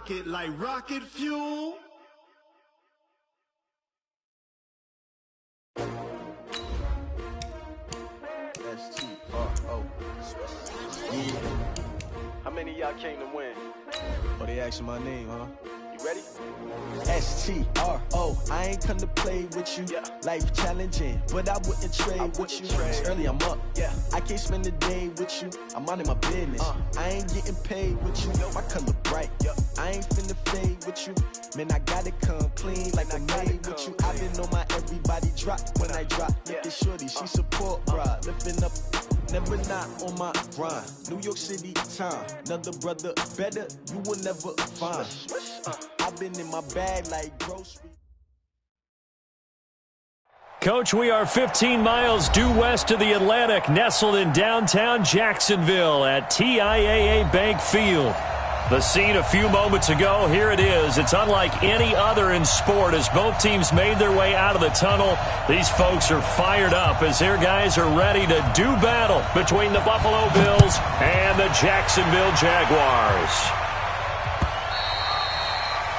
rocket like rocket fuel. S-T-R-O. Yeah. How many of y'all came to win? Oh, they asking my name, huh? You ready? S-T-R-O. I ain't come to play with you. Yeah. Life challenging, but I wouldn't trade with you. It's early, I'm up. Yeah. I can't spend the day with you. I'm minding my business. I ain't getting paid with you. My color bright. I ain't finna fade with you. Man, I gotta come clean like I made with you. I've been on my everybody drop when I drop. Look at shorty, she support, bruh. Lifting up. Never not on my grind. New York City time. Another brother better, you will never find. I've been in my bag like grocery. Coach, we are 15 miles due west of the Atlantic, nestled in downtown Jacksonville at TIAA Bank Field. The scene a few moments ago, here it is. It's unlike any other in sport as both teams made their way out of the tunnel. These folks are fired up as their guys are ready to do battle between the Buffalo Bills and the Jacksonville Jaguars.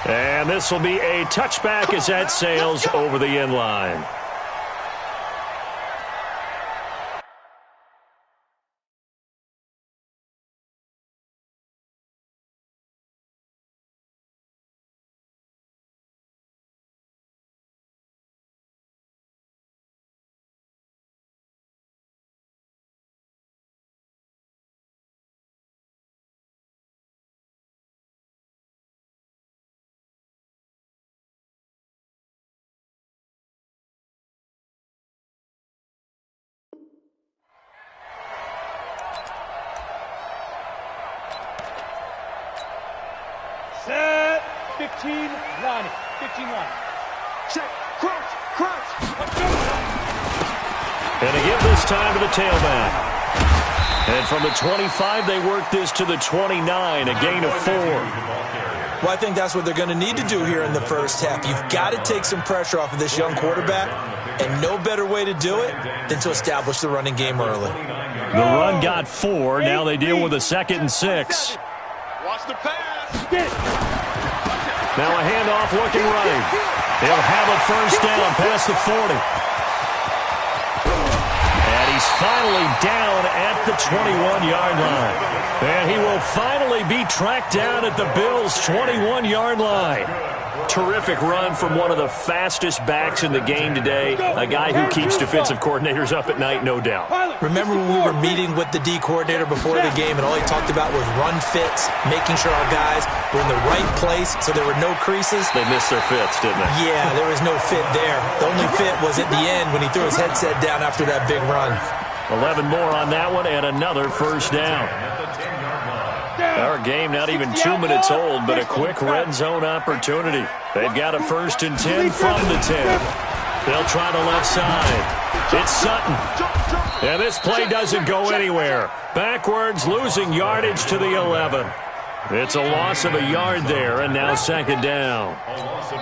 And this will be a touchback as that sails over the end line. Set, 15 line. 15 line. Check, crouch. Let's go. And a give this time to the tailback. And from the 25, they work this to the 29, a gain of 4. Well, I think that's what they're going to need to do here in the first half. You've got to take some pressure off of this young quarterback, and no better way to do it than to establish the running game early. The run got 4. Now they deal with a 2nd and 6. Watch the pass. Now a handoff looking right. They'll have a first down past the 40. And he's finally down at the 21-yard line. And he will finally be tracked down at the Bills' 21-yard line. Terrific run from one of the fastest backs in the game today. A guy who keeps defensive coordinators up at night, no doubt. Remember when we were meeting with the D coordinator before the game and all he talked about was run fits, making sure our guys were in the right place so there were no creases? They missed their fits, didn't they? Yeah, there was no fit there. The only fit was at the end when he threw his headset down after that big run. 11 more on that one and another first down. Our game not even 2 minutes old, but a quick red zone opportunity. They've got a 1st and 10 from the 10. They'll try the left side. It's Sutton. And this play doesn't go anywhere. Backwards, losing yardage to the 11. It's a loss of a yard there, and now 2nd down.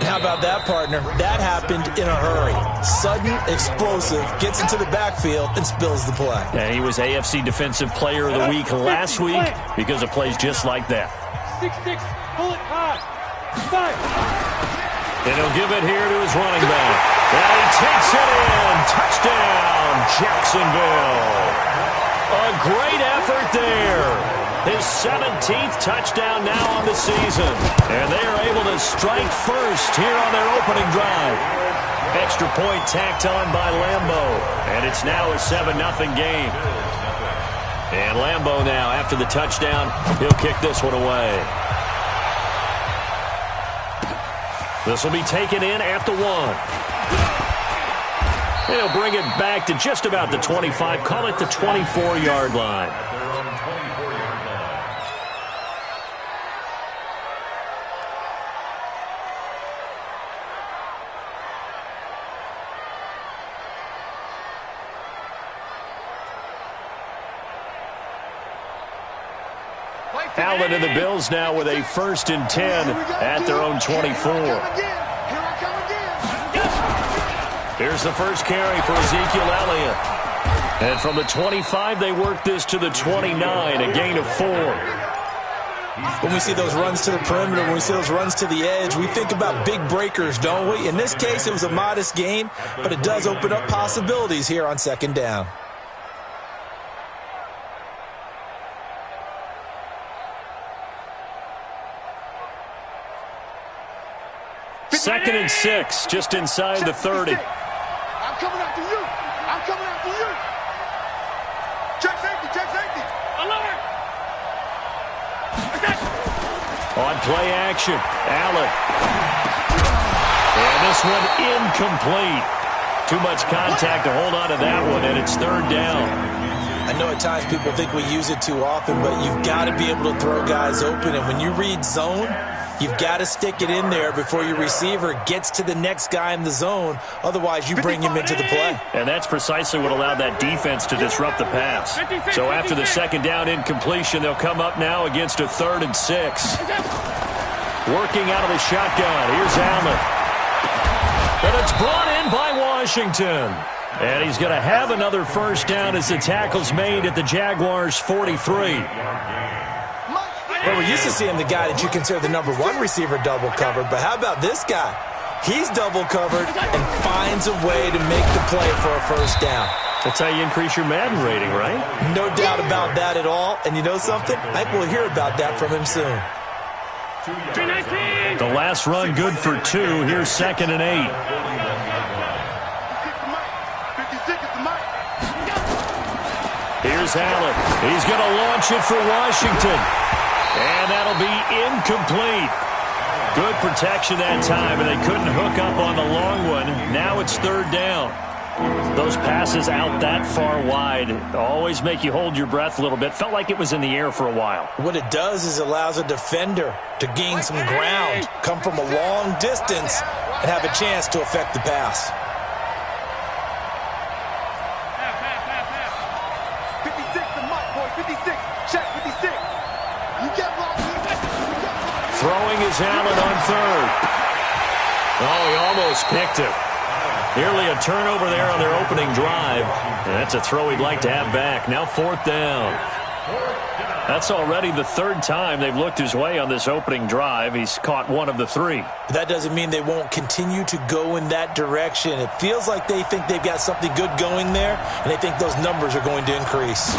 How about that, partner? That happened in a hurry. Sudden, explosive, gets into the backfield, and spills the play. And he was AFC Defensive Player of the Week last week because of plays just like that. 6-6, pull it high. 5. And he'll give it here to his running back. And he takes it in. Touchdown, Jacksonville. A great effort there. His 17th touchdown now on the season. And they are able to strike first here on their opening drive. Extra point tacked on by Lambeau. And it's now a 7-0 game. And Lambeau now, after the touchdown, he'll kick this one away. This will be taken in at the 1. He'll bring it back to just about the 25. Call it the 24-yard line. Allen and the Bills now with a 1st and 10 at their own 24. Here's the first carry for Ezekiel Elliott. And from the 25, they work this to the 29, a gain of 4. When we see those runs to the perimeter, when we see those runs to the edge, we think about big breakers, don't we? In this case, it was a modest gain, but it does open up possibilities here on second down. Second and 6, just inside the 30. I'm coming after you. I'm coming after you. Check safety, check safety. Alert. On play action, Allen. And this one incomplete. Too much contact to hold on to that one, and it's third down. I know at times people think we use it too often, but you've got to be able to throw guys open. And when you read zone, you've got to stick it in there before your receiver gets to the next guy in the zone. Otherwise, you bring him into the play. And that's precisely what allowed that defense to disrupt the pass. So after the second down incompletion, they'll come up now against a 3rd and 6. Working out of the shotgun. Here's Allen. And it's brought in by Washington. And he's going to have another first down as the tackle's made at the Jaguars' 43. Well, we're used to seeing the guy that you consider the number 1 receiver double covered, but how about this guy? He's double covered and finds a way to make the play for a first down. That's how you increase your Madden rating, right? No doubt about that at all. And you know something? I think we'll hear about that from him soon. The last run good for 2. Here's 2nd and 8. Here's Allen. He's going to launch it for Washington. And that'll be incomplete. Good protection that time, and they couldn't hook up on the long one. Now it's third down. Those passes out that far wide always make you hold your breath a little bit. Felt like it was in the air for a while. What it does is allows a defender to gain some ground, come from a long distance, and have a chance to affect the pass. 56, the mark, boy. 56. Check 56. You get blocked. Throwing is Allen on 3rd. Oh, he almost picked it. Nearly a turnover there on their opening drive. And that's a throw he'd like to have back. Now 4th down. That's already the 3rd time they've looked his way on this opening drive. He's caught 1 of the 3. That doesn't mean they won't continue to go in that direction. It feels like they think they've got something good going there, and they think those numbers are going to increase.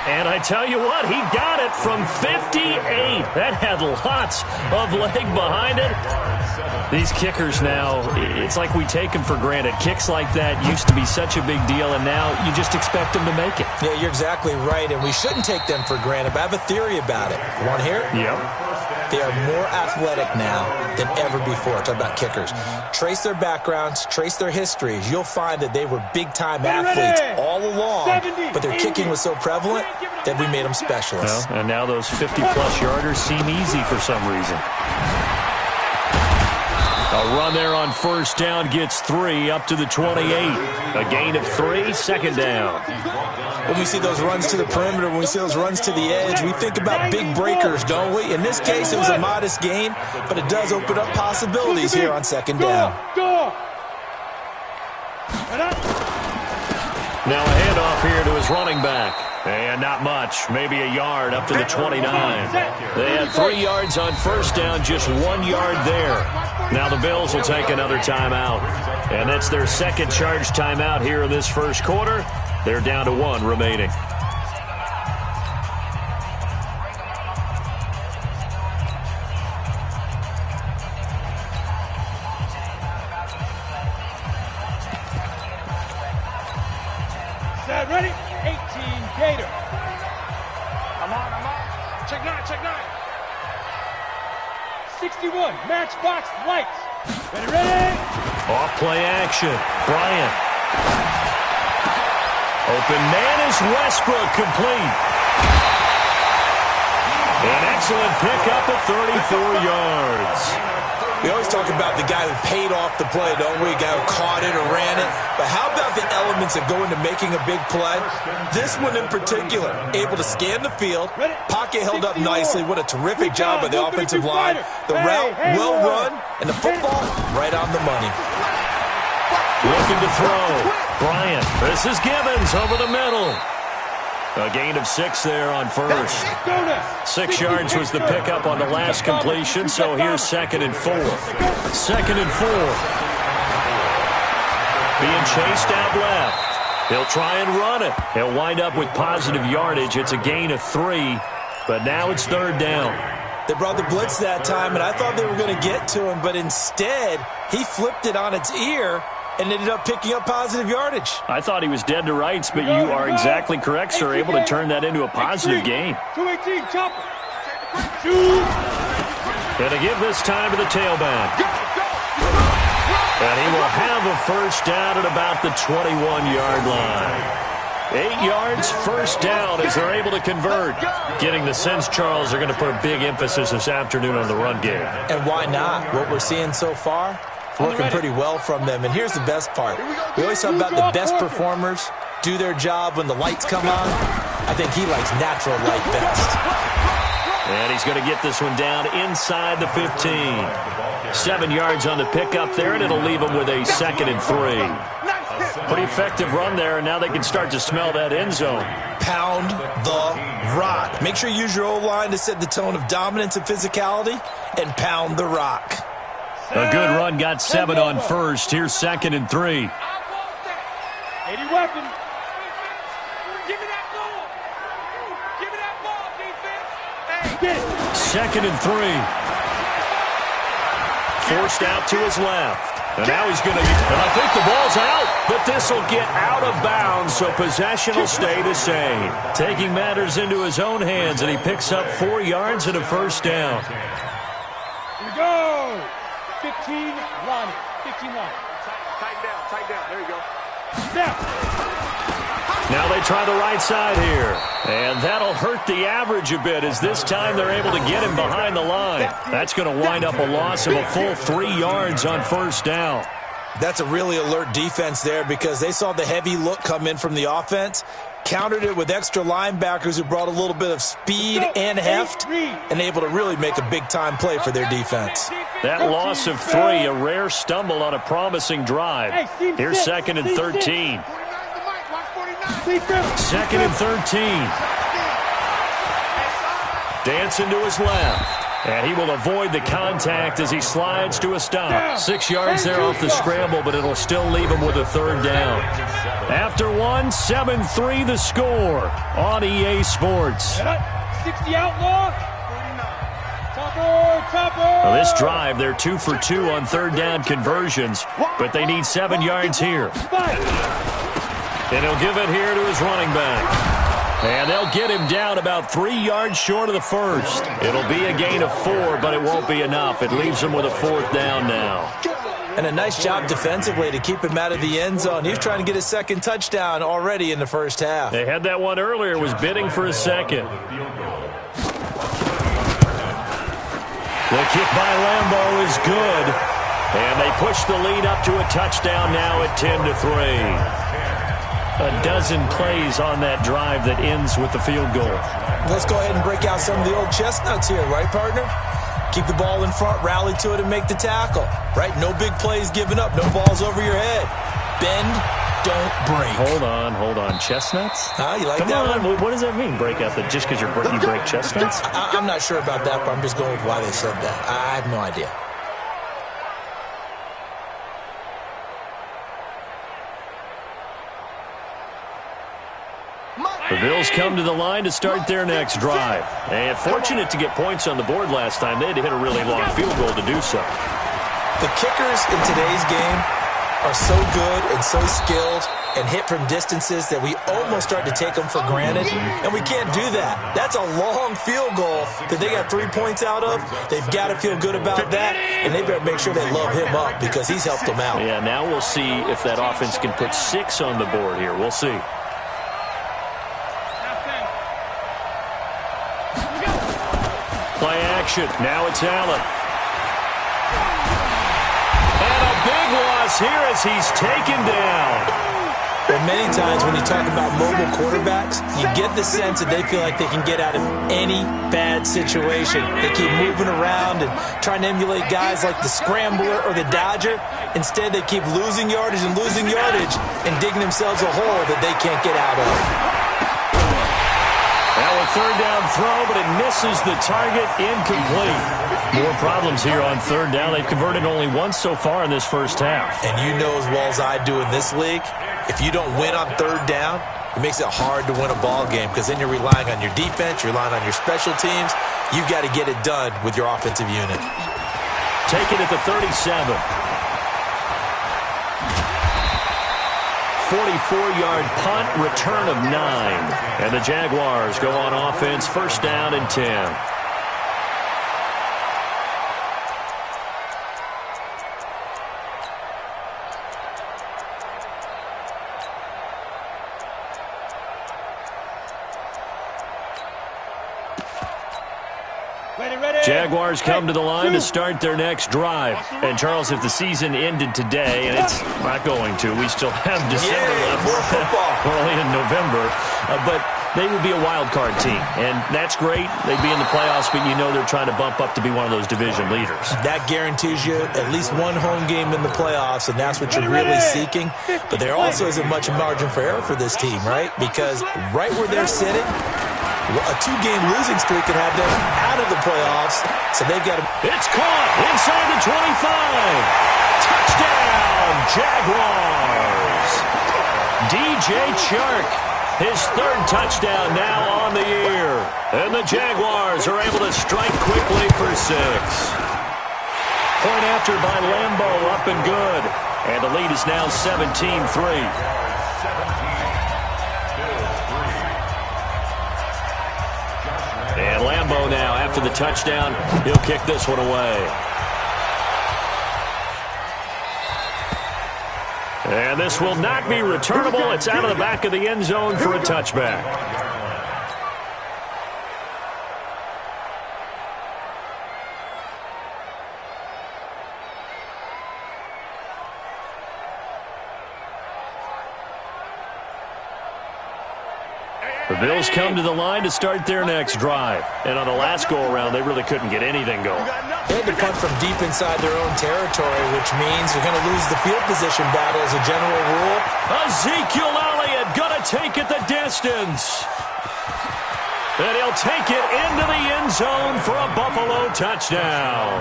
And I tell you what, he got it from 58. That had lots of leg behind it. These kickers now, it's like we take them for granted. Kicks like that used to be such a big deal, and now you just expect them to make it. Yeah, you're exactly right, and we shouldn't take them for granted, but I have a theory about it. You want to hear it? Yep. They are more athletic now than ever before. Talk about kickers. Trace their backgrounds, trace their histories. You'll find that they were big-time athletes all along, but their kicking was so prevalent that we made them specialists. Well, and now those 50-plus yarders seem easy for some reason. A run there on first down gets 3 up to the 28. A gain of 3, second down. When we see those runs to the perimeter, when we see those runs to the edge, we think about big breakers, don't we? In this case, it was a modest gain, but it does open up possibilities here on second down. Now a handoff here to his running back. And not much, maybe a yard up to the 29. They had 3 yards on first down, just 1 yard there. Now the Bills will take another timeout. And that's their second charge timeout here in this first quarter. They're down to 1 remaining. Set, ready? 18 Gator. I'm on. Check 9. 61, matchbox lights. Ready? Off play action. Bryant. Open man is Westbrook, complete. An excellent pickup of 34 yards. We always talk about the guy who paid off the play, don't we? The guy who caught it or ran it. But how about the elements that go into making a big play? This one in particular, able to scan the field, pocket held up nicely. What a terrific job by the offensive line. The route well run, and the football right on the money. Looking to throw. Bryant. This is Gibbons over the middle. A gain of 6 there on first. 6 yards was the pickup on the last completion, so here's 2nd and 4. 2nd and 4. Being chased out left. He'll try and run it. He'll wind up with positive yardage. It's a gain of 3, but now it's 3rd down. They brought the blitz that time, and I thought they were going to get to him, but instead he flipped it on its ear and ended up picking up positive yardage. I thought he was dead to rights, but you are exactly correct, sir, able to turn that into a positive gain. 218, chopper. Going to give this time to the tailback. And he will have a first down at about the 21-yard line. 8 yards, first down as they're able to convert. Getting the sense, Charles, they're going to put a big emphasis this afternoon on the run game. And why not? What we're seeing so far, working pretty well from them. And here's the best part. We always talk about the best performers do their job when the lights come on. I think he likes natural light best. And he's going to get this one down inside the 15. 7 yards on the pickup there, and it'll leave him with a 2nd and 3. Pretty effective run there, and now they can start to smell that end zone. Pound the rock. Make sure you use your O-line to set the tone of dominance and physicality, and pound the rock. A good run, got 7 on first. Here's 2nd and 3. 80 weapon. Give me that ball. Give me that ball, defense. Hey, get it. 2nd and 3. Forced out to his left. And now he's going to, and I think the ball's out, but this will get out of bounds, so possession will stay the same. Taking matters into his own hands, and he picks up 4 yards and a first down. Here we go. 15 line. 15 line. Tighten down. Tighten down. There you go. Now they try the right side here. And that'll hurt the average a bit as this time they're able to get him behind the line. That's going to wind up a loss of a full 3 yards on first down. That's a really alert defense there because they saw the heavy look come in from the offense, countered it with extra linebackers who brought a little bit of speed and heft, and able to really make a big-time play for their defense. That loss of 3, a rare stumble on a promising drive. Here's 2nd and 13. 2nd and 13. Dancing to his left. And he will avoid the contact as he slides to a stop. 6 yards there off the scramble, but it'll still leave him with a 3rd down. After 1, 7-3 the score on EA Sports. 60 outlaw. Topper. Now this drive, they're 2 for 2 on 3rd down conversions, but they need 7 yards here. And he'll give it here to his running back. And they'll get him down about 3 yards short of the first. It'll be a gain of 4, but it won't be enough. It leaves him with a 4th down now. And a nice job defensively to keep him out of the end zone. He was trying to get his 2nd touchdown already in the first half. They had that one earlier, was bidding for a 2nd. The kick by Lambeau is good. And they push the lead up to a touchdown now at 10-3. A dozen plays on that drive that ends with the field goal. Let's go ahead and break out some of the old chestnuts here, right, partner? Keep the ball in front, rally to it, and make the tackle, right? No big plays given up, no balls over your head. Bend, don't break. Hold on. Chestnuts? You like Come that on. one? What does that mean, break out? Just because you break chestnuts? I'm not sure about that, but I'm just going with why they said that. I have no idea. The Bills come to the line to start their next drive. And fortunate to get points on the board last time. They had to hit a really long field goal to do so. The kickers in today's game are so good and so skilled and hit from distances that we almost start to take them for granted, and we can't do that. That's a long field goal that they got 3 points out of. They've got to feel good about that, and they better make sure they love him up because he's helped them out. Yeah, now we'll see if that offense can put 6 on the board here. We'll see. Play action. Now it's Allen. And a big loss here as he's taken down. Well, many times when you talk about mobile quarterbacks, you get the sense that they feel like they can get out of any bad situation. They keep moving around and trying to emulate guys like the Scrambler or the Dodger. Instead, they keep losing yardage and digging themselves a hole that they can't get out of. third down throw, but it misses the target, incomplete. More problems here on third down. They've converted only once so far in this first half. And you know as well as I do in this league, if you don't win on third down, it makes it hard to win a ball game because then you're relying on your defense, you're relying on your special teams. You've got to get it done with your offensive unit. Take it at the 37. 44-yard punt, return of 9. And the Jaguars go on offense, first down and 10. Jaguars come to the line to start their next drive. And, Charles, if the season ended today, and it's not going to, we still have December left. More football. We're only in November. But they would be a wild card team. And that's great. They'd be in the playoffs, but you know they're trying to bump up to be one of those division leaders. That guarantees you at least one home game in the playoffs, and that's what you're really seeking. But there also isn't much margin for error for this team, right? Because right where they're sitting, a 2-game losing streak could have them out of the playoffs, so they've got to... It's caught inside the 25. Touchdown, Jaguars. DJ Chark, his third touchdown now on the year. And the Jaguars are able to strike quickly for 6. Point after by Lambo, up and good. And the lead is now 17-3. And Lambo now, after the touchdown, he'll kick this one away. And this will not be returnable. It's out of the back of the end zone for a touchback. The Bills come to the line to start their next drive. And on the last go-around, they really couldn't get anything going. They had to punt from deep inside their own territory, which means you're going to lose the field position battle as a general rule. Ezekiel Elliott going to take it the distance. And he'll take it into the end zone for a Buffalo touchdown.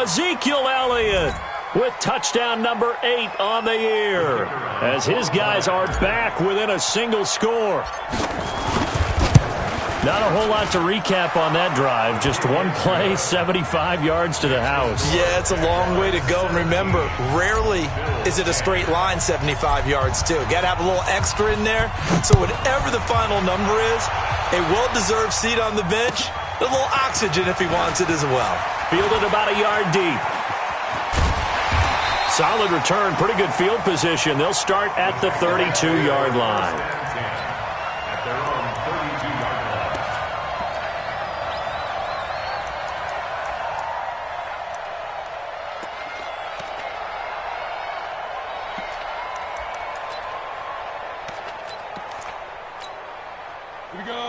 Ezekiel Elliott with touchdown number 8 on the year, as his guys are back within a single score. Not a whole lot to recap on that drive. Just one play, 75 yards to the house. Yeah, it's a long way to go. And remember, rarely is it a straight line 75 yards, too. Got to have a little extra in there. So whatever the final number is, a well-deserved seat on the bench, a little oxygen if he wants it as well. Fielded about a yard deep. Solid return, pretty good field position. They'll start at the 32-yard line.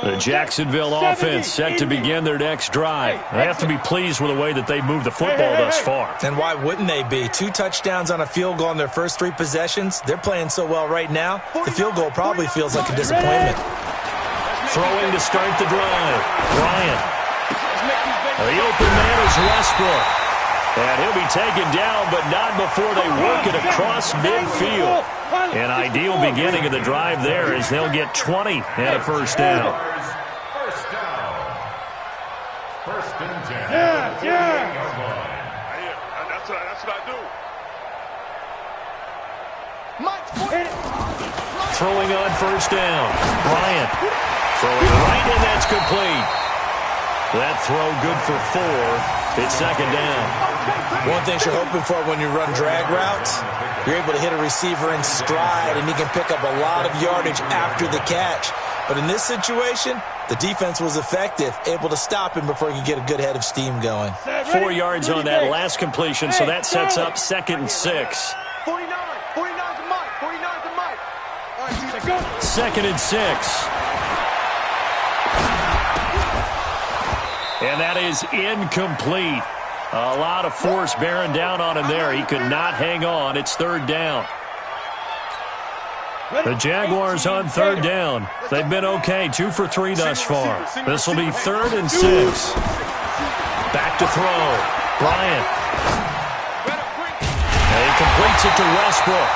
The Jacksonville offense set to begin their next drive. They have to be pleased with the way that they've moved the football thus far. And why wouldn't they be? 2 touchdowns on a field goal in their first 3 possessions. They're playing so well right now, the field goal probably feels like a disappointment. Throwing to start the drive. Bryant. The open man is Westbrook. And he'll be taken down, but not before they work it across midfield. An ideal beginning of the drive there as they'll get 20 and a first down. First and 10. Yeah. That's what I do. Throwing on first down. Bryant. Throwing right, and that's complete. That throw good for 4. It's second down. One thing you're hoping for when you run drag routes, you're able to hit a receiver in stride, and he can pick up a lot of yardage after the catch. But in this situation, the defense was effective, able to stop him before he could get a good head of steam going. 4 yards on that last completion, so that sets up 2nd and 6. 49 to Mike. 49 to Mike. All right, go. 2nd and 6. And that is incomplete. A lot of force bearing down on him there. He could not hang on. It's 3rd down. The Jaguars on third down. They've been okay, 2 for 3 thus far. This will be 3rd and 6. Back to throw. Bryant. And he completes it to Westbrook.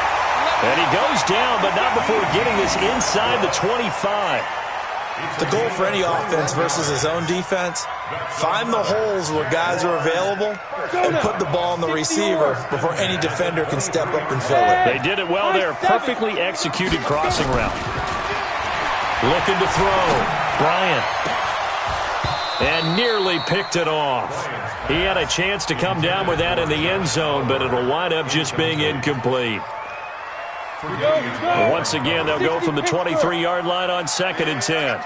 And he goes down, but not before getting this inside the 25. The goal for any offense versus his own defense, find the holes where guys are available and put the ball on the receiver before any defender can step up and fill it. They did it well there. Perfectly executed crossing route. Looking to throw. Bryant. And nearly picked it off. He had a chance to come down with that in the end zone, but it'll wind up just being incomplete. Once again, they'll go from the 23-yard line on 2nd and 10.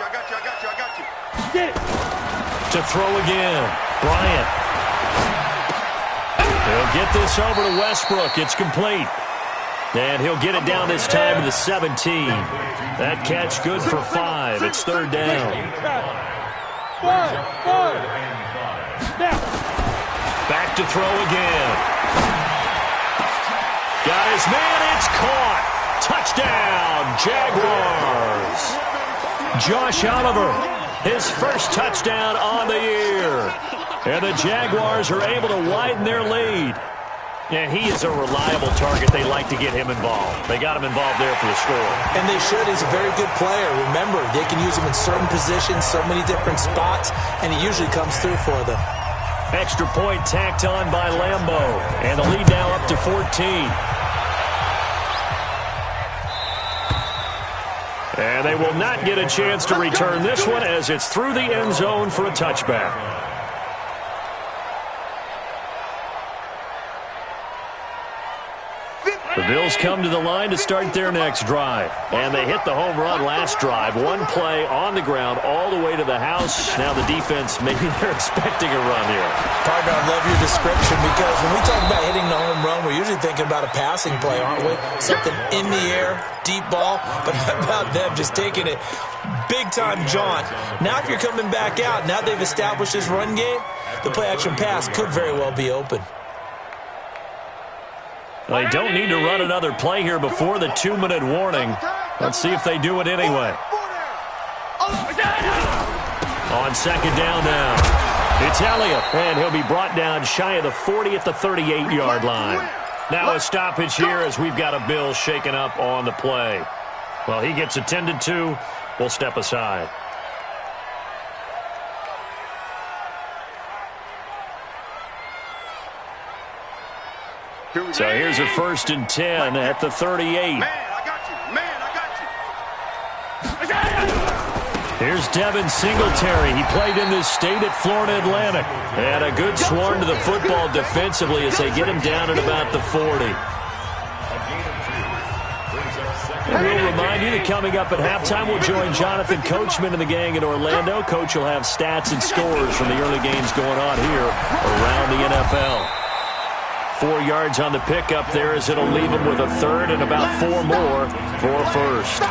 To throw again. Bryant. He'll get this over to Westbrook. It's complete. And he'll get it down this time to the 17. That catch good for 5. It's 3rd down. Back to throw again. Got his man, it's caught. Touchdown, Jaguars. Josh Oliver, his first touchdown on the year. And the Jaguars are able to widen their lead. And he is a reliable target. They like to get him involved. They got him involved there for the score. And they should. He's a very good player. Remember, they can use him in certain positions, so many different spots, and he usually comes through for them. Extra point tacked on by Lambo. And the lead now up to 14. And they will not get a chance to return this one as it's through the end zone for a touchback. The Bills come to the line to start their next drive. And they hit the home run last drive. One play on the ground all the way to the house. Now the defense, maybe they're expecting a run here. Partner, I love your description because when we talk about hitting the home run, we're usually thinking about a passing play, aren't we? Something in the air, deep ball. But how about them just taking it big-time jaunt? Now if you're coming back out, now they've established this run game, the play-action pass could very well be open. They don't need to run another play here before the 2-minute warning. Let's see if they do it anyway. On 2nd down now. It's Elliott, and he'll be brought down shy of the 40 at the 38-yard line. Now a stoppage here as we've got a Bill shaken up on the play. Well, he gets attended to. We'll step aside. So here's a 1st and 10 at the 38. Man, I got you. Here's Devin Singletary. He played in this state at Florida Atlantic. And a good swarm to the football defensively as they get him down at about the 40. And we'll remind you that coming up at halftime, we'll join Jonathan Coachman and the gang in Orlando. Coach will have stats and scores from the early games going on here around the NFL. 4 yards on the pickup there as it'll leave him with a 3rd and about 4 more for a 1st.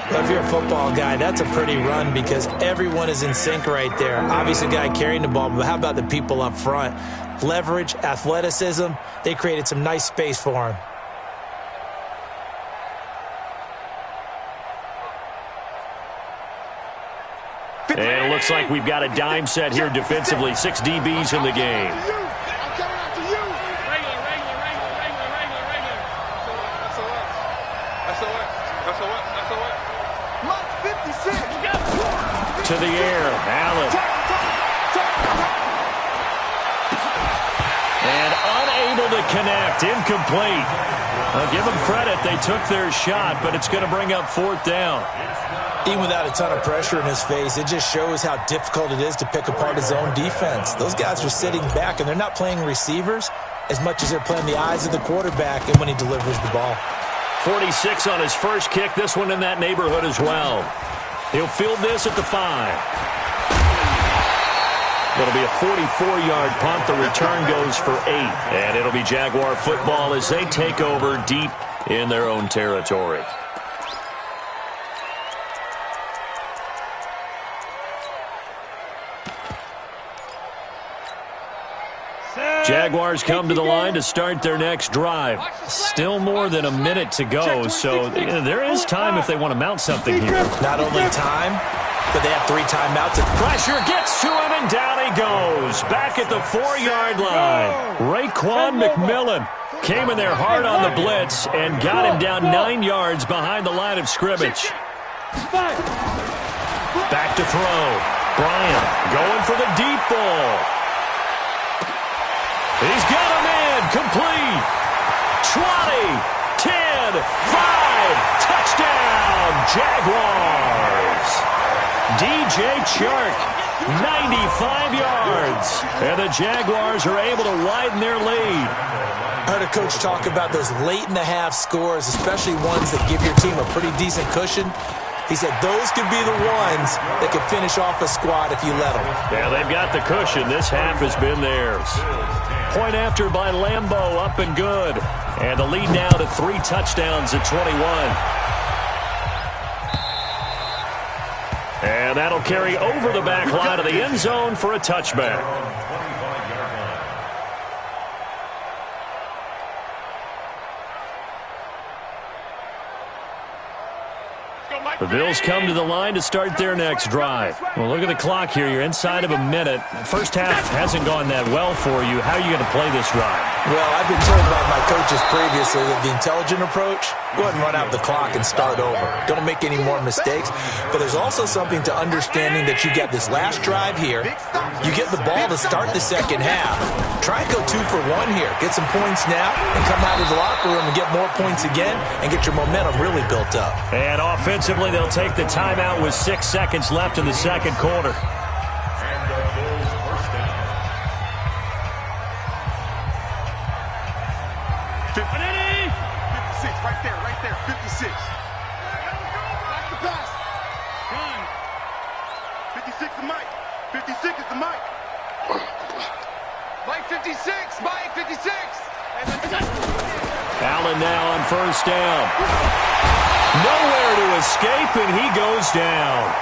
If you're a football guy, that's a pretty run because everyone is in sync right there. Obviously, the guy carrying the ball, but how about the people up front? Leverage, athleticism, they created some nice space for him. And it looks like we've got a dime set here defensively. 6 DBs in the game. To the air, Allen. And unable to connect, incomplete. I'll give them credit, they took their shot, but it's going to bring up 4th down. Even without a ton of pressure in his face, it just shows how difficult it is to pick apart his own defense. Those guys are sitting back, and they're not playing receivers as much as they're playing the eyes of the quarterback and when he delivers the ball. 46 on his first kick, this one in that neighborhood as well. He'll field this at the 5. It'll be a 44-yard punt. The return goes for 8. And it'll be Jaguar football as they take over deep in their own territory. Jaguars come to the line to start their next drive. Still more than a minute to go, so there is time if they want to mount something here. Not only time, but they have 3 timeouts. Pressure gets to him, and down he goes. Back at the 4-yard line. Raekwon McMillan came in there hard on the blitz and got him down 9 yards behind the line of scrimmage. Back to throw. Bryant going for the deep ball. He's got him in. Complete. 20, 10, 5. Touchdown, Jaguars. DJ Chark, 95 yards. And the Jaguars are able to widen their lead. I heard a coach talk about those late-in-the-half scores, especially ones that give your team a pretty decent cushion. He said those could be the ones that could finish off a squad if you let them. Yeah, they've got the cushion. This half has been theirs. Point after by Lambeau, up and good. And the lead now to 3 touchdowns at 21. And that'll carry over the back line of the end zone for a touchback. The Bills come to the line to start their next drive. Well, look at the clock here. You're inside of a minute. First half hasn't gone that well for you. How are you going to play this drive? Well, I've been told by my coaches previously that the intelligent approach, go ahead and run out the clock and start over. Don't make any more mistakes. But there's also something to understanding that you get this last drive here. You get the ball to start the second half. Try and go 2 for 1 here. Get some points now and come out of the locker room and get more points again and get your momentum really built up. And offensively, they'll take the timeout with 6 seconds left in the second quarter. Right there, 56. Back the pass. Gun. 56 is Mike. 56 is the Mike. Mike 56. Mike 56. Allen now on first down. Nowhere to escape, and he goes down.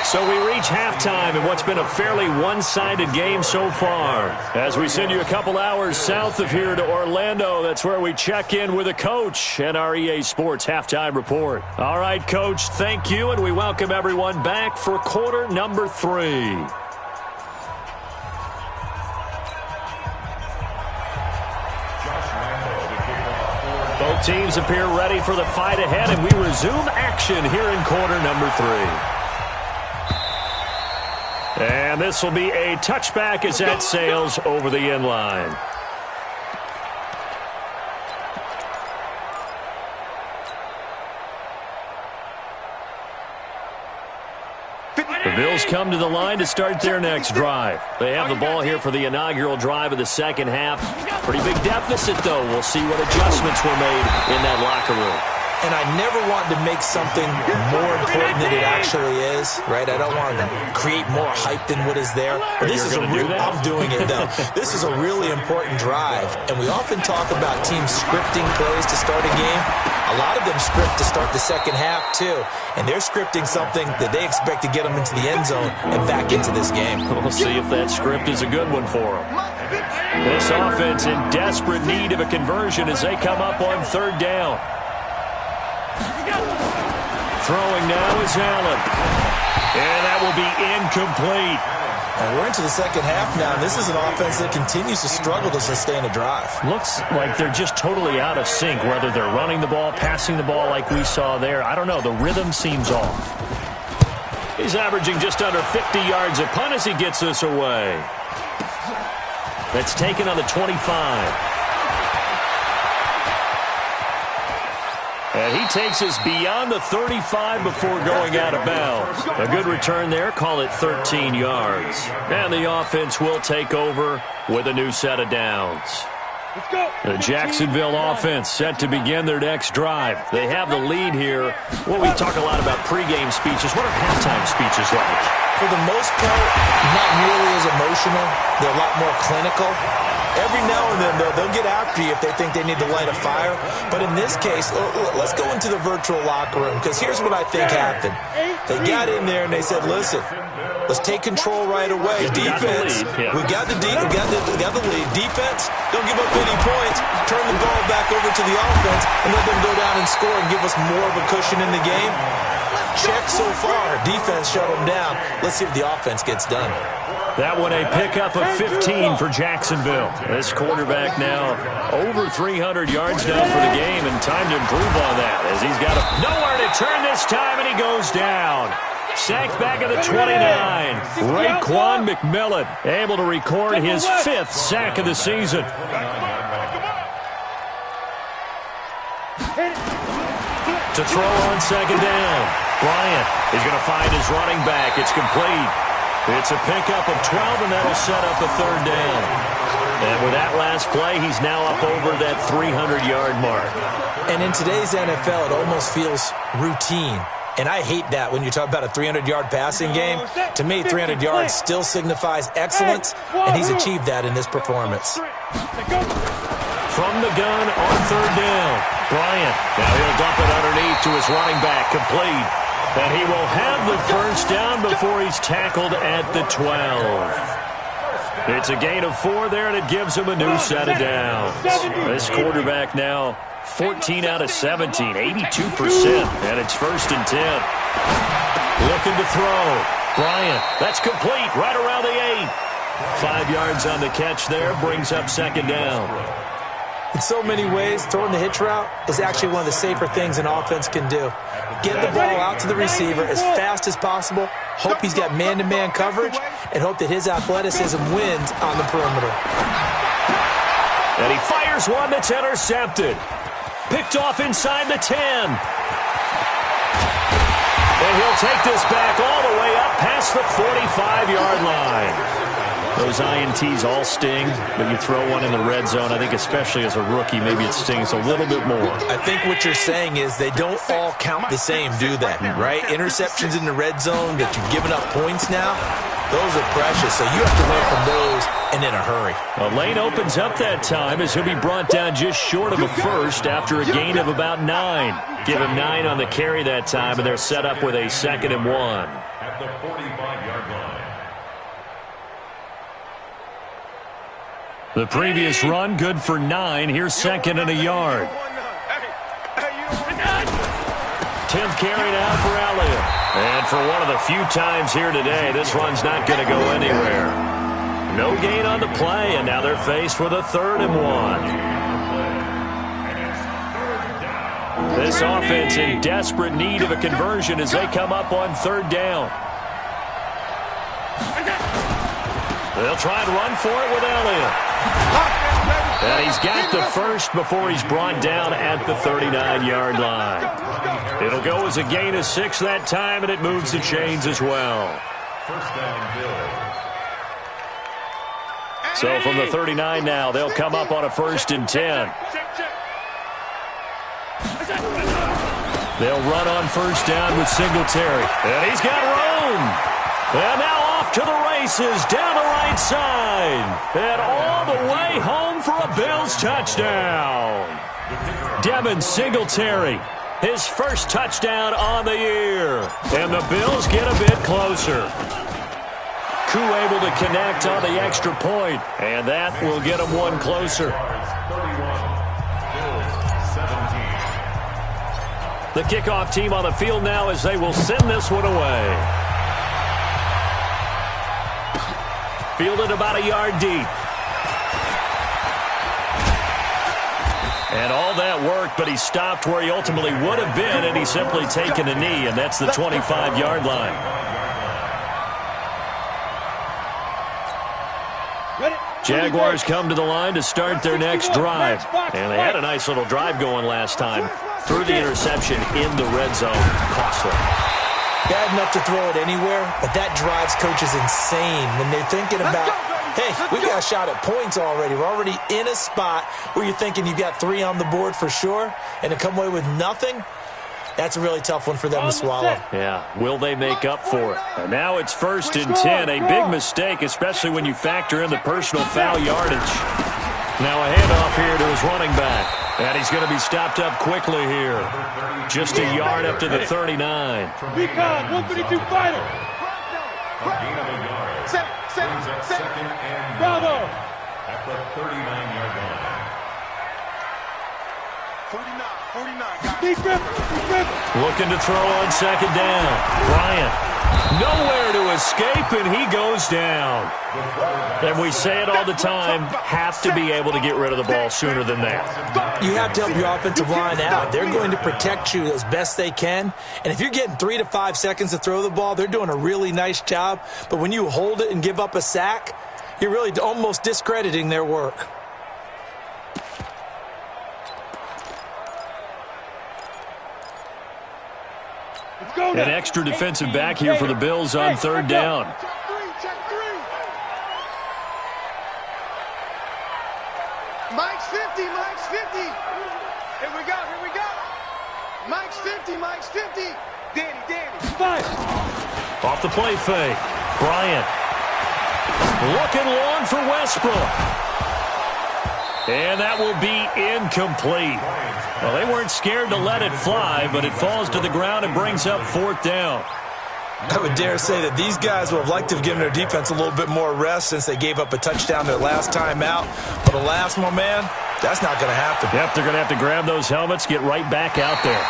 So we reach halftime in what's been a fairly one-sided game so far. As we send you a couple hours south of here to Orlando, that's where we check in with a coach at our EA Sports Halftime Report. All right, Coach, thank you, and we welcome everyone back for quarter number 3. Both teams appear ready for the fight ahead, and we resume action here in quarter number 3. And this will be a touchback as that sails over the end line. The Bills come to the line to start their next drive. They have the ball here for the inaugural drive of the second half. Pretty big deficit, though. We'll see what adjustments were made in that locker room. And I never want to make something more important than it actually is, right? I don't want to create more hype than what is there. But this is I'm doing it, though. This is a really important drive. And we often talk about teams scripting plays to start a game. A lot of them script to start the second half, too. And they're scripting something that they expect to get them into the end zone and back into this game. We'll see if that script is a good one for them. This offense in desperate need of a conversion as they come up on third down. Throwing now is Allen. And that will be incomplete. And we're into the second half now. This is an offense that continues to struggle to sustain a drive. Looks like they're just totally out of sync, whether they're running the ball, passing the ball like we saw there. I don't know. The rhythm seems off. He's averaging just under 50 yards a punt as he gets this away. That's taken on the 25. And he takes us beyond the 35 before going out of bounds. A good return there. Call it 13 yards. And the offense will take over with a new set of downs. The Jacksonville offense set to begin their next drive. They have the lead here. Well, we talk a lot about pregame speeches. What are halftime speeches like? for the most part, not nearly as emotional. They're a lot more clinical. Every now and then, though, they'll get after you if they think they need to light a fire. But in this case, let's go into the virtual locker room, because here's what I think happened. They got in there and they said, listen, let's take control right away. Defense, we got the lead. Defense, don't give up any points. Turn the ball back over to the offense and let them go down and score and give us more of a cushion in the game. Check so far. Defense shut them down. Let's see if the offense gets done. That one a pickup of 15 for Jacksonville. This quarterback now over 300 yards now for the game, and time to improve on that as he's got nowhere to turn this time, and he goes down. Sacked back at the 29. Raekwon McMillan able to record his 5th sack of the season. To throw on second down. Bryant is going to find his running back. It's complete. It's a pickup of 12, and that'll set up a third down. And with that last play, he's now up over that 300-yard mark. And in today's NFL, it almost feels routine. And I hate that when you talk about a 300-yard passing game. To me, 300 yards still signifies excellence, and he's achieved that in this performance. From the gun on third down, Bryant. Now he'll dump it underneath to his running back, complete. And he will have the first down before he's tackled at the 12. It's a gain of 4 there, and it gives him a new set of downs. This quarterback now 14 out of 17, 82%, and it's 1st and 10. Looking to throw. Bryant, that's complete, right around the 8. 5 yards on the catch there, brings up second down. In so many ways, throwing the hitch route is actually one of the safer things an offense can do. Get the ball out to the receiver as fast as possible, hope he's got man-to-man coverage, and hope that his athleticism wins on the perimeter. And he fires one that's intercepted. Picked off inside the 10. And he'll take this back all the way up past the 45-yard line. Those INTs all sting, but you throw one in the red zone, I think especially as a rookie, maybe it stings a little bit more. I think what you're saying is they don't all count the same, do they? Right? Interceptions in the red zone that you've given up points now, those are precious, so you have to learn from those and in a hurry. A lane opens up that time as he'll be brought down just short of a first after a gain of about 9. Give him 9 on the carry that time, and they're set up with a 2nd and 1. At the 45-yard line. The previous run, good for 9. Here's 2nd and a yard. 10th carry now for Elliott. And for one of the few times here today, this run's not going to go anywhere. No gain on the play, and now they're faced with a 3rd and 1. This offense in desperate need of a conversion as they come up on 3rd down. They'll try and run for it with Elliott. And he's got the first before he's brought down at the 39-yard line. It'll go as a gain of 6 that time, and it moves the chains as well. First down, Bill. So from the 39 now, they'll come up on a 1st and 10. They'll run on 1st down with Singletary. And he's got room. And now off to the races down the right side. And all the way home for a Bills touchdown. Devin Singletary, his first touchdown on the year. And the Bills get a bit closer. Koo able to connect on the extra point, and that will get him one closer. 31, Bills 17. The kickoff team on the field now as they will send this one away. Fielded about a yard deep. And all that work, but he stopped where he ultimately would have been, and he's simply taken a knee, and that's the 25-yard line. Jaguars come to the line to start their next drive. And they had a nice little drive going last time. Threw the interception in the red zone. Costly. Bad enough to throw it anywhere, but that drives coaches insane when they're thinking about, hey, we got a shot at points already. We're already in a spot where you're thinking you got 3 on the board for sure, and to come away with nothing, That's a really tough one for them to swallow. Yeah, will they make up for it? And now it's 1st and 10, a big mistake, especially when you factor in the personal foul yardage. Now a handoff here to his running back. And he's going to be stopped up quickly here. Just a yard up to the 39. Recon, 132 fighter. Set. Second and Bravo. at the 39-yard line. 49, guys. Deep grip. Looking to throw on 2nd down. Bryant. Nowhere to escape, and he goes down. And we say it all the time, have to be able to get rid of the ball sooner than that. You have to help your offensive line out. They're going to protect you as best they can. And if you're getting 3 to 5 seconds to throw the ball, they're doing a really nice job. But when you hold it and give up a sack, you're really almost discrediting their work. An extra defensive back here for the Bills on 3rd down. Check three. Mike's 50. Here we go. Mike's 50. Danny. Five. Off the play fake. Bryant. Looking long for Westbrook. And that will be incomplete. Well, they weren't scared to let it fly, but it falls to the ground and brings up 4th down. I would dare say that these guys would have liked to have given their defense a little bit more rest since they gave up a touchdown their last time out. But alas, my man, that's not going to happen. Yep, they're going to have to grab those helmets, get right back out there.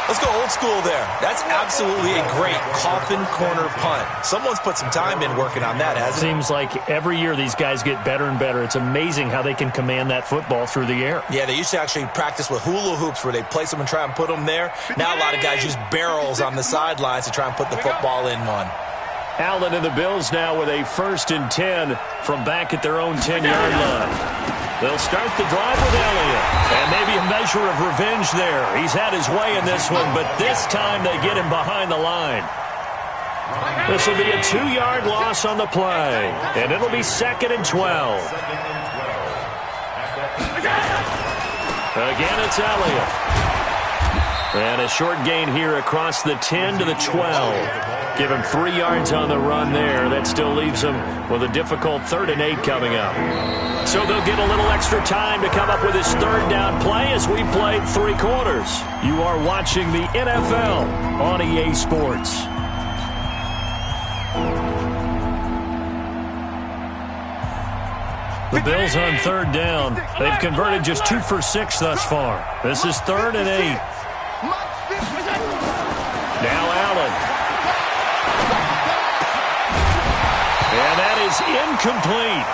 Let's go old school there. That's absolutely a great coffin corner punt. Someone's put some time in working on that, hasn't it? Seems like every year these guys get better and better. It's amazing how they can command that football through the air. Yeah, they used to actually practice with hula hoops where they place them and try and put them there. Now a lot of guys use barrels on the sidelines to try and put the football in one. Allen and the Bills now with a 1st and 10 from back at their own 10-yard line. They'll start the drive with Elliott. And maybe a measure of revenge there. He's had his way in this one, but this time they get him behind the line. This will be a 2-yard loss on the play. And it'll be 2nd and 12. Again, it's Elliott. And a short gain here across the 10 to the 12. Give him 3 yards on the run there. That still leaves him with a difficult 3rd and 8 coming up. So they'll get a little extra time to come up with his 3rd down play as we played 3 quarters. You are watching the NFL on EA Sports. The Bills on 3rd down. They've converted just 2 for 6 thus far. This is 3rd and 8. Now Allen. And that is incomplete.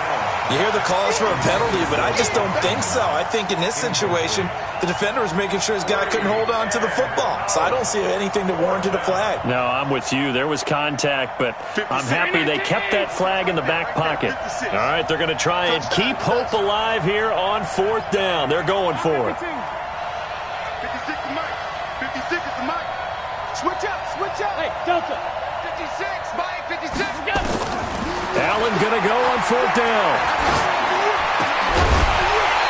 You hear the calls for a penalty, but I just don't think so. I think in this situation, the defender was making sure his guy couldn't hold on to the football. So I don't see anything that warranted a flag. No, I'm with you. There was contact, but I'm happy they kept that flag in the back pocket. All right, they're going to try and keep hope alive here on 4th down. They're going for it. 56 to Mike. 56 is to Mike. Switch up. Hey, Delta. 56, Mike, 56. Allen going to go on 4th down.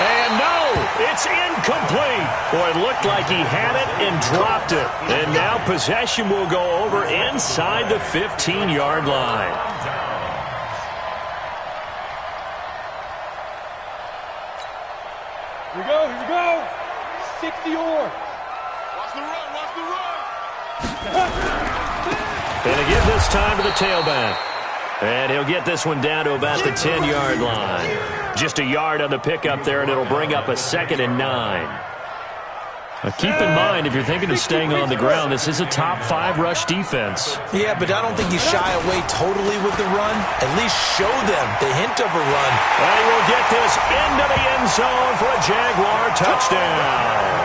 And no, it's incomplete. Boy, it looked like he had it and dropped it. And now possession will go over inside the 15-yard line. Here we go. 60 or. Watch the run. And again this time to the tailback. And he'll get this one down to about the 10-yard line. Just a yard on the pickup there, and it'll bring up a 2nd and 9. Now keep in mind, if you're thinking of staying on the ground, this is a top 5 rush defense. Yeah, but I don't think you shy away totally with the run. At least show them the hint of a run. And he will get this into the end zone for a Jaguar touchdown.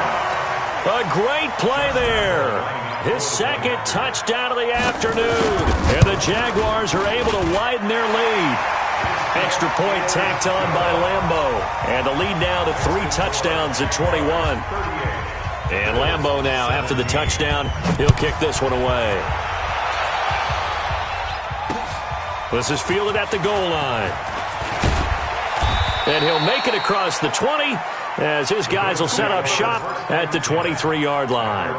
A great play there. His 2nd touchdown of the afternoon. And the Jaguars are able to widen their lead. Extra point tacked on by Lambeau. And the lead now to 3 touchdowns at 21. And Lambeau now, after the touchdown, he'll kick this one away. This is fielded at the goal line. And he'll make it across the 20 as his guys will set up shop at the 23-yard line.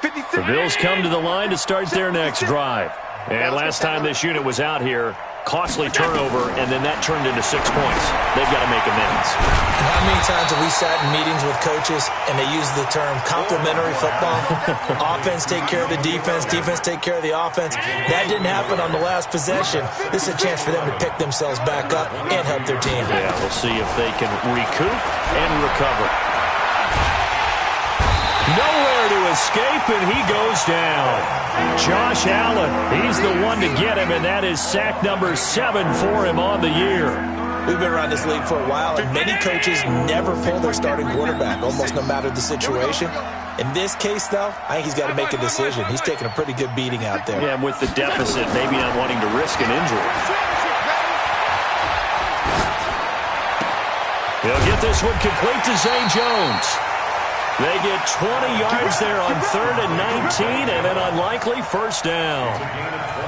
The Bills come to the line to start their next drive. And last time this unit was out here, costly turnover, and then that turned into 6 points. They've got to make amends. And how many times have we sat in meetings with coaches and they use the term complementary football? Offense take care of the defense, defense take care of the offense. That didn't happen on the last possession. This is a chance for them to pick themselves back up and help their team. Yeah, we'll see if they can recoup and recover. Nowhere to escape, and he goes down. Josh Allen, he's the one to get him, and that is sack number 7 for him on the year. We've been around this league for a while, and many coaches never pull their starting quarterback, almost no matter the situation. In this case, though, I think he's got to make a decision. He's taking a pretty good beating out there. Yeah, and with the deficit, maybe not wanting to risk an injury. He'll get this one complete to Zay Jones. They get 20 yards there on 3rd and 19, and an unlikely first down.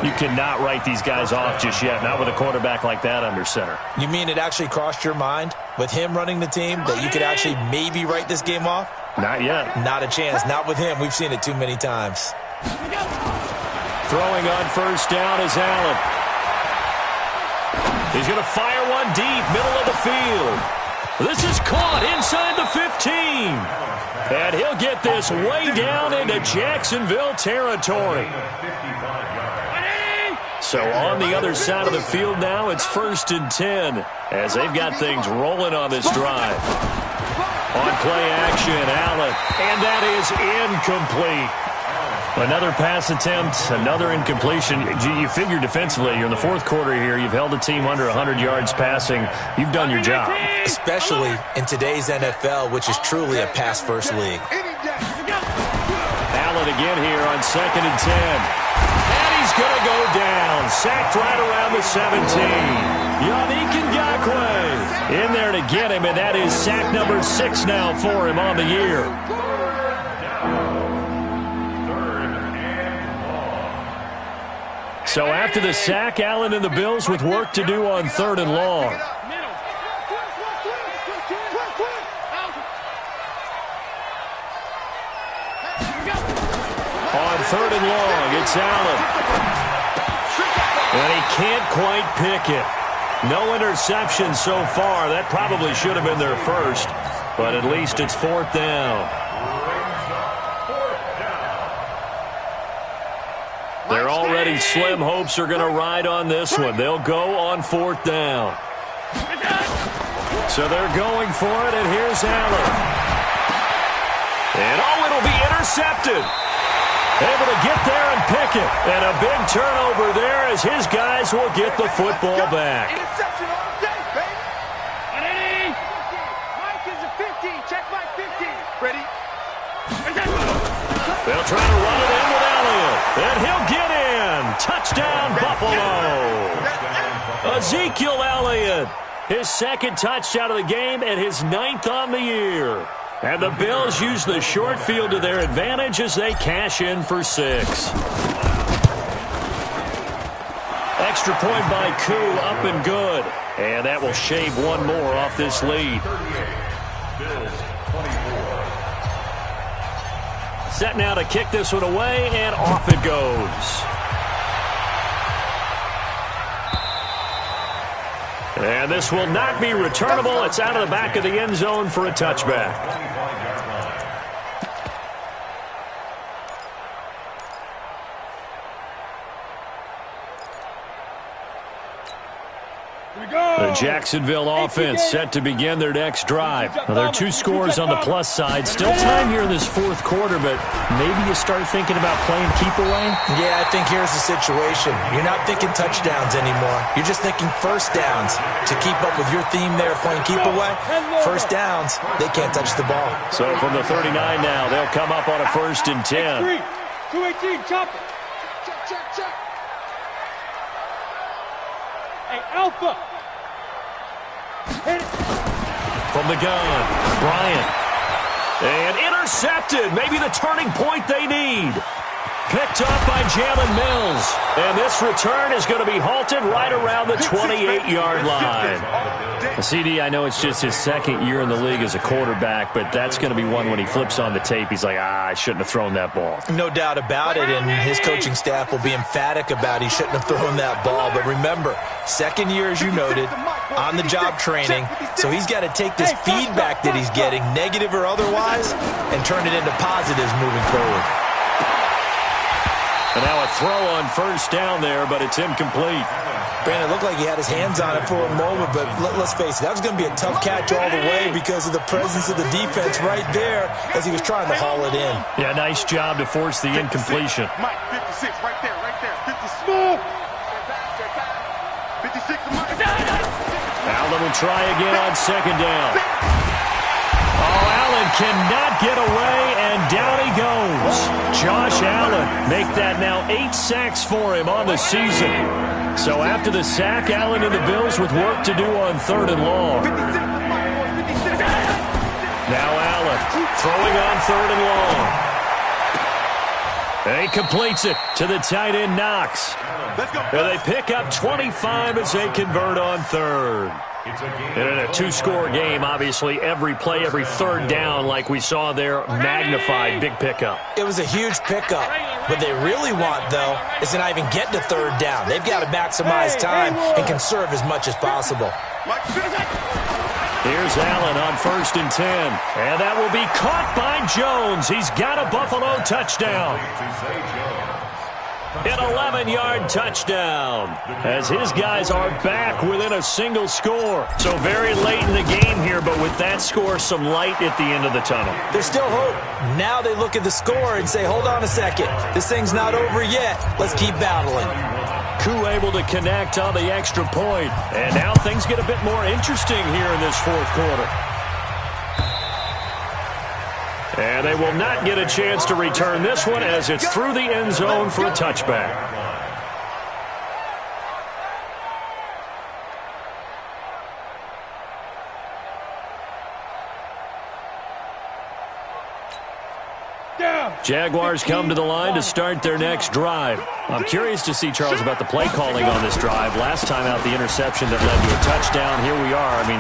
You cannot write these guys off just yet, not with a quarterback like that under center. You mean it actually crossed your mind, with him running the team, that you could actually maybe write this game off? Not yet. Not a chance. Not with him. We've seen it too many times. Throwing on first down is Allen. He's going to fire one deep, middle of the field. This is caught inside the 15. And he'll get this way down into Jacksonville territory. So on the other side of the field now, it's 1st and 10 as they've got things rolling on this drive. On play action, Allen, and that is incomplete. Another pass attempt, another incompletion. You figure defensively, you're in the 4th quarter here. You've held the team under 100 yards passing. You've done your job. Especially in today's NFL, which is truly a pass-first league. Allen again here on 2nd and 10. And he's going to go down. Sacked right around the 17. Yannick Ngakoue in there to get him, and that is sack number 6 now for him on the year. So after the sack, Allen and the Bills with work to do on 3rd and long. On 3rd and long, it's Allen. And he can't quite pick it. No interception so far. That probably should have been their first, but at least it's 4th down. Their already slim hopes are going to ride on this one. They'll go on 4th down. So they're going for it, and here's Allen. And it'll be intercepted. Able to get there and pick it. And a big turnover there as his guys will get the football back. Interception all day, baby. Ready? Mike is a 15. Check Mike 15. Ready? They'll try to run it in with Elliott. And he'll get in. Touchdown, Buffalo. Ezekiel Elliott. His 2nd touchdown of the game and his 9th on the year. And the Bills use the short field to their advantage as they cash in for 6. Extra point by Koo, up and good. And that will shave one more off this lead. Set now to kick this one away, and off it goes. And this will not be returnable. It's out of the back of the end zone for a touchback. The Jacksonville offense set to begin their next drive. Now, there are 2 scores on the plus side. Still time here in this 4th quarter, but maybe you start thinking about playing keep away? Yeah, I think here's the situation. You're not thinking touchdowns anymore. You're just thinking first downs. To keep up with your theme there, playing keep away, first downs, they can't touch the ball. So from the 39 now, they'll come up on a 1st and 10. 218, chop it. Check. Hey, Alpha. From the gun, Bryant. And intercepted. Maybe the turning point they need. Picked off by Jalen Mills. And this return is going to be halted right around the 28-yard line. CD, I know it's just his second year in the league as a quarterback, but that's going to be one when he flips on the tape. He's like, I shouldn't have thrown that ball. No doubt about it, and his coaching staff will be emphatic about he shouldn't have thrown that ball. But remember, second year, as you noted, on-the-job training, so he's got to take this feedback that he's getting, negative or otherwise, and turn it into positives moving forward. And now a throw on first down there, but it's incomplete. Brandon, it looked like he had his hands on it for a moment, but let's face it, that was going to be a tough catch all the way because of the presence of the defense right there as he was trying to haul it in. Yeah, nice job to force the incompletion. Mike, 56, right there, 50 small. 56, Mike. Allen will try again on second down. Oh, Allen cannot get away, and down he goes. Josh Allen make that now 8 sacks for him on the season. So after the sack, Allen and the Bills with work to do on 3rd and long. Now Allen throwing on 3rd and long. And he completes it to the tight end Knox. And they pick up 25 as they convert on 3rd. And in a 2-score game, obviously, every play, every 3rd down, like we saw there, magnified, big pickup. It was a huge pickup. What they really want, though, is to not even get to 3rd down. They've got to maximize time and conserve as much as possible. Here's Allen on 1st and 10. And that will be caught by Jones. He's got a Buffalo touchdown. An 11-yard touchdown as his guys are back within a single score. So very late in the game here, but with that score, some light at the end of the tunnel. There's still hope. Now they look at the score and say, hold on a second. This thing's not over yet. Let's keep battling. Koo able to connect on the extra point. And now things get a bit more interesting here in this 4th quarter. And they will not get a chance to return this one as it's through the end zone for a touchback. Jaguars come to the line to start their next drive. I'm curious to see, Charles, about the play calling on this drive. Last time out, the interception that led to a touchdown. Here we are. I mean,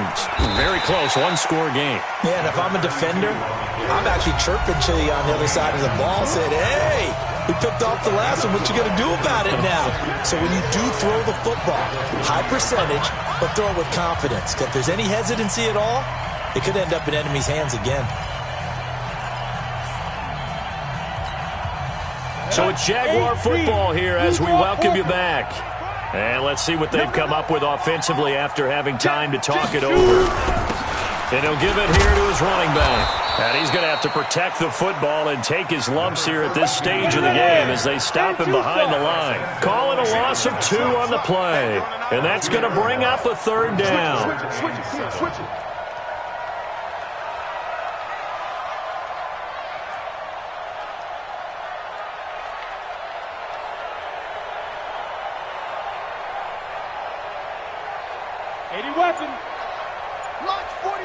very close, 1-score game. Yeah, and if I'm a defender, I'm actually chirping to you on the other side of the ball, saying, hey, we picked off the last one. What you going to do about it now? So when you do throw the football, high percentage, but throw it with confidence. Because if there's any hesitancy at all, it could end up in enemy's hands again. So it's Jaguar football here as we welcome you back. And let's see what they've come up with offensively after having time to talk it over. And he'll give it here to his running back. And he's going to have to protect the football and take his lumps here at this stage of the game as they stop him behind the line. Calling a loss of 2 on the play. And that's going to bring up a 3rd down. Switch it. Weapon. Launch 49.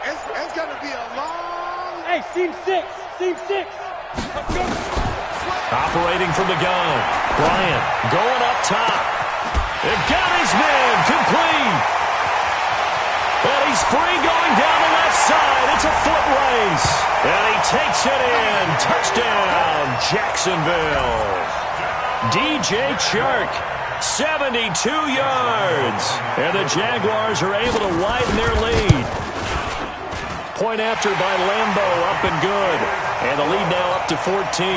It's going to be a long... Hey, seam 6. Let's go. Operating from the gun. Bryant going up top. It got his man complete. And he's free going down the left side. It's a foot race. And he takes it in. Touchdown, Jacksonville. DJ Chark. 72 yards. And the Jaguars are able to widen their lead. Point after by Lambo, up and good. And the lead now up to 14.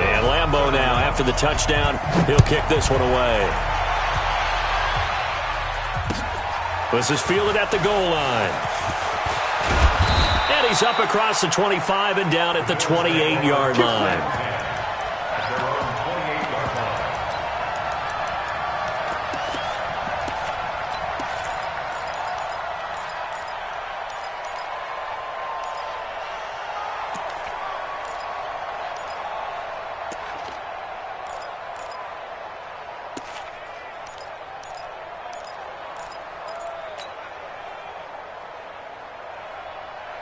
And Lambo now, after the touchdown, he'll kick this one away. This is fielded at the goal line. And he's up across the 25 and down at the 28-yard line.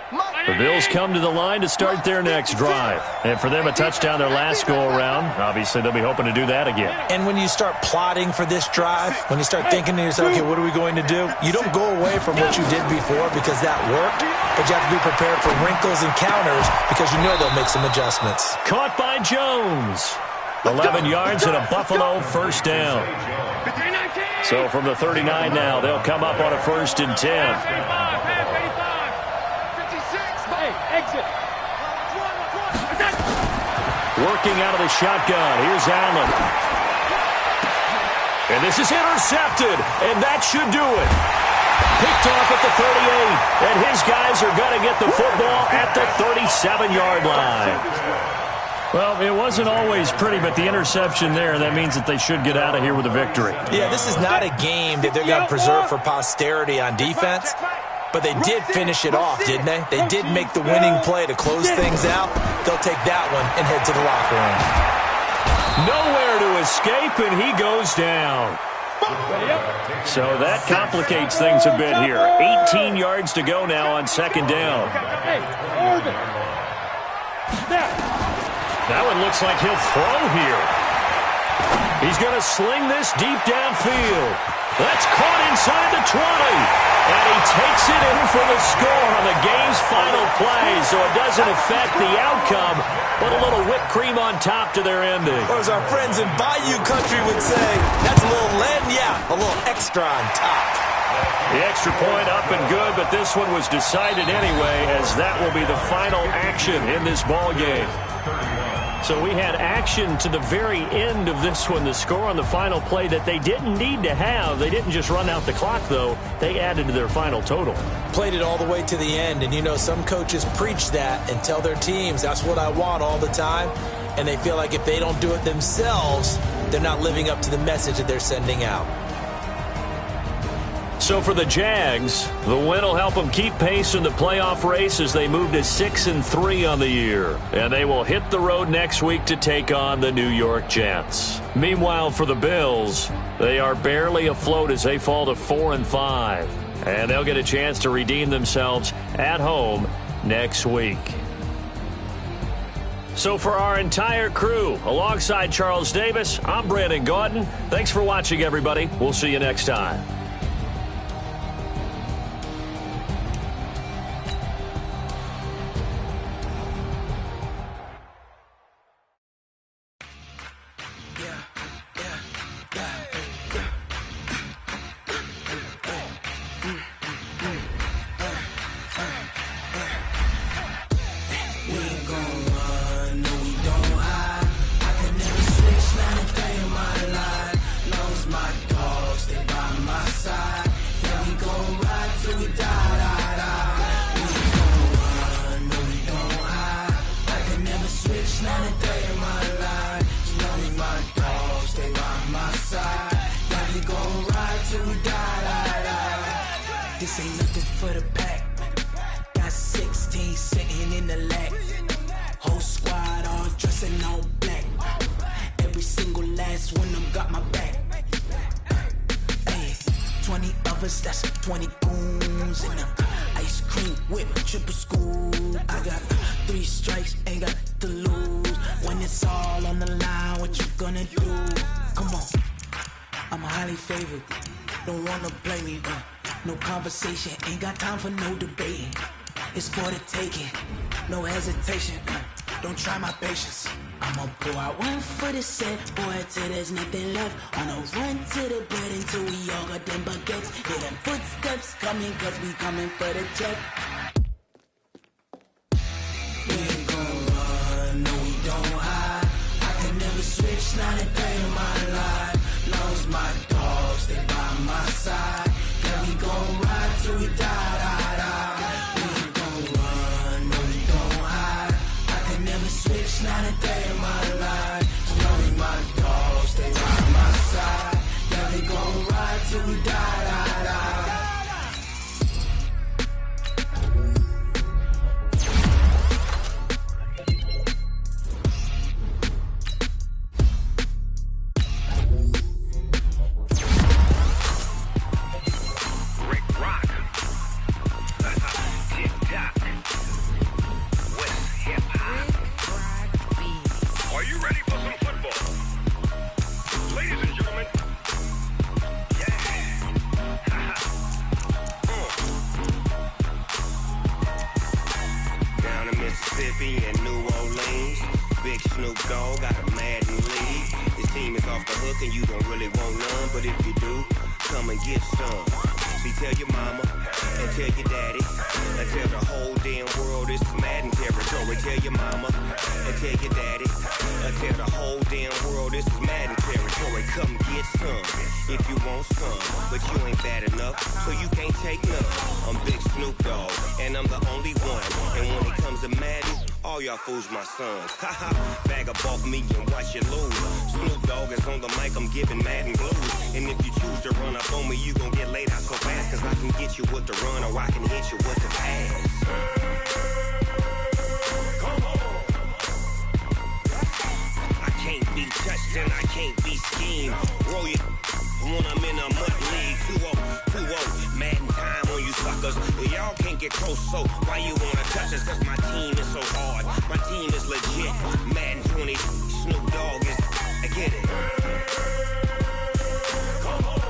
The Bills come to the line to start their next drive. And for them, a touchdown their last go-around. Obviously, they'll be hoping to do that again. And when you start plotting for this drive, when you start thinking to yourself, okay, what are we going to do? You don't go away from what you did before because that worked, but you have to be prepared for wrinkles and counters because you know they'll make some adjustments. Caught by Jones. 11 yards and a Buffalo first down. So from the 39 now, they'll come up on a 1st and 10. Working out of the shotgun. Here's Allen. And this is intercepted, and that should do it. Picked off at the 38, and his guys are going to get the football at the 37-yard line. Well, it wasn't always pretty, but the interception there, that means that they should get out of here with a victory. Yeah, this is not a game that they're going to preserve for posterity on defense, but they did finish it off, didn't they? They did make the winning play to close things out. They'll take that one and head to the locker room. Nowhere to escape, and he goes down. So that complicates things a bit here. 18 yards to go now on 2nd down. That one looks like he'll throw here. He's going to sling this deep downfield. That's caught inside the 20. And he takes it in for the score on the game's final play. So it doesn't affect the outcome, but a little whipped cream on top to their ending. Or as our friends in Bayou Country would say, that's a little a little extra on top. The extra point up and good, but this one was decided anyway, as that will be the final action in this ball game. So we had action to the very end of this one. The score on the final play that they didn't need to have. They didn't just run out the clock, though. They added to their final total. Played it all the way to the end. And, you know, some coaches preach that and tell their teams, that's what I want all the time. And they feel like if they don't do it themselves, they're not living up to the message that they're sending out. So for the Jags, the win will help them keep pace in the playoff race as they move to 6-3 on the year. And they will hit the road next week to take on the New York Jets. Meanwhile, for the Bills, they are barely afloat as they fall to 4-5. And they'll get a chance to redeem themselves at home next week. So for our entire crew, alongside Charles Davis, I'm Brandon Gaudin. Thanks for watching, everybody. We'll see you next time. This ain't nothing for the pack. Got 16 sitting in the lap. Whole squad all dressing all black. Every single last one of them got my back. Hey, 20 of us, that's 20 goons in them. Ice cream whip, triple scoop. I got 3 strikes, ain't got to lose. When it's all on the line, what you gonna do? Come on, I'm highly favored. Don't wanna play me, no conversation, ain't got time for no debating. It's for the taking, no hesitation. Don't try my patience. I'ma pour out one for the set, boy, till there's nothing left. On a run to the bread until we all got them baguettes. Hear them footsteps coming, cause we coming for the check. We ain't gon' run, no we don't hide. I can never switch, not a day in my life. Long as my dogs, stay by my side. Yeah, we gon' ride till we die. We ain't gon' run, no we don't hide. I can never switch, not a day in my life. As long as my dogs, stay by my side. Yeah, we gon' ride till we die. Mississippi and New Orleans. Big Snoop Dogg got a Madden league. His team is off the hook and you don't really want none, but if you do, come and get some. See, tell your mama and tell your daddy and tell the whole damn world this is Madden territory. Tell your mama and tell your daddy and tell the whole damn world this is Madden territory. Come get some if you want some, but you ain't bad enough, so you can't take none. I'm Big Snoop Dogg and I'm the only one, and when it comes to Madden, all y'all fools my sons. Haha, bag up off me and watch you lose. Snoop Dogg is on the mic, I'm giving Madden blues. And if you choose to run up on me, you gon' get laid out so fast, cause I can get you with the run or I can hit you with the pass. Come on. I can't be touched and I can't be schemed. Roll you when I'm in a mud league. 2-0, Madden time on you suckers. Y'all can't get close, so why you wanna touch us? Cause my team is so hard, my team is legit. Madden 20, Snoop Dogg is, I get it. Come on.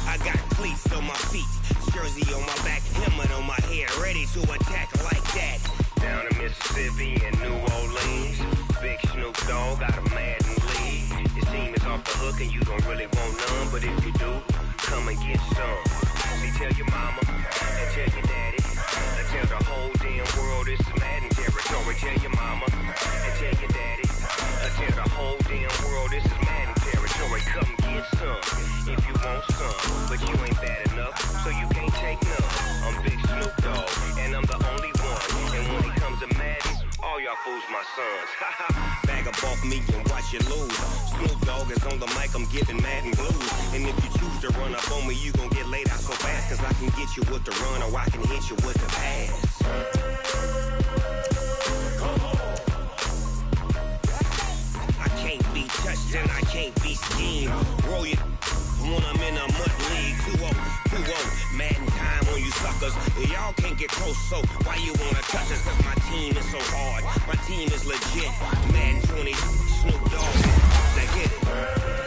I got cleats on my feet, jersey on my back, helmet on my head, ready to attack like that. Down in Mississippi and New Orleans, Big Snoop Dogg got a Madden league. His team is off the hook and you don't really want none, but if you do, come and get some. See, tell your mama and tell your daddy and tell the whole damn world this is Madden territory. Tell your mama and tell your daddy and tell the whole damn world this is Madden territory. Come get some if you want some, but you ain't bad enough, so you can't take none. I'm Big Snoop Dogg and I'm the only one, and when it comes to Madden, all y'all fools my sons. Haha, bag up off me and watch you lose. Snoop Dogg is on the mic, I'm giving Madden blues. And if you choose to run up on me, you gon' get laid out so fast, cause I can get you with the run or I can hit you with the pass. Come on. I can't be touched and I can't be schemed. Roll you when I'm in a mud league. 2-0, Madden time on you suckers. Y'all can't get close, so why you wanna touch us? Cause my team is so hard, my team is legit. Madden 20, Snoop Dogg, I get it.